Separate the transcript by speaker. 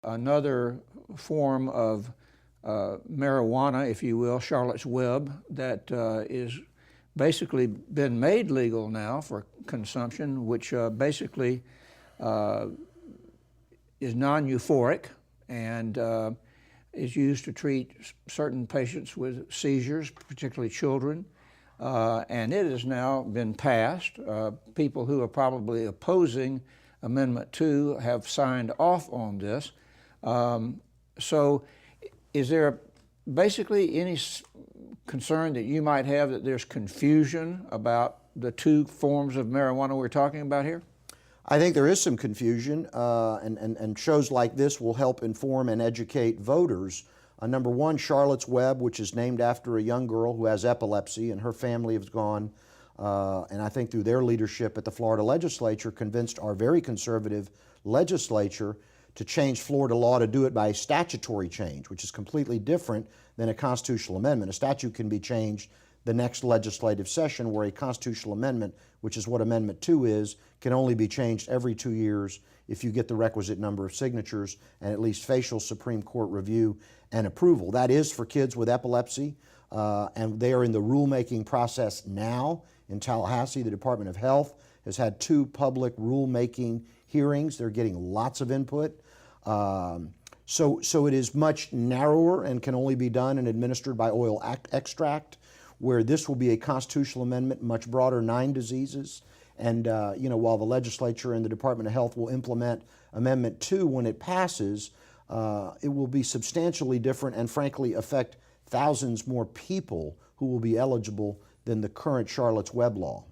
Speaker 1: another form of marijuana, if you will, Charlotte's Web, that is basically been made legal now for consumption, which basically is non-euphoric and is used to treat certain patients with seizures, particularly children. And it has now been passed. People who are probably opposing Amendment 2 have signed off on this. So is there basically any concern that you might have that there's confusion about the two forms of marijuana we're talking about here?
Speaker 2: I think there is some confusion, and shows like this will help inform and educate voters. Number one, Charlotte's Web, which is named after a young girl who has epilepsy, and her family has gone, and I think through their leadership at the Florida Legislature, convinced our very conservative legislature to change Florida law to do it by a statutory change, which is completely different than a constitutional amendment. A statute can be changed the next legislative session, where a constitutional amendment, which is what Amendment 2 is, can only be changed every 2 years if you get the requisite number of signatures and at least facial Supreme Court review and approval. That is for kids with epilepsy, and they are in the rulemaking process now in Tallahassee. The Department of Health has had 2 public rulemaking hearings. They're getting lots of input. So it is much narrower and can only be done and administered by oil extract, where this will be a constitutional amendment, much broader, 9 diseases. And while the legislature and the Department of Health will implement Amendment 2 when it passes, it will be substantially different and frankly affect thousands more people who will be eligible than the current Charlotte's Web law.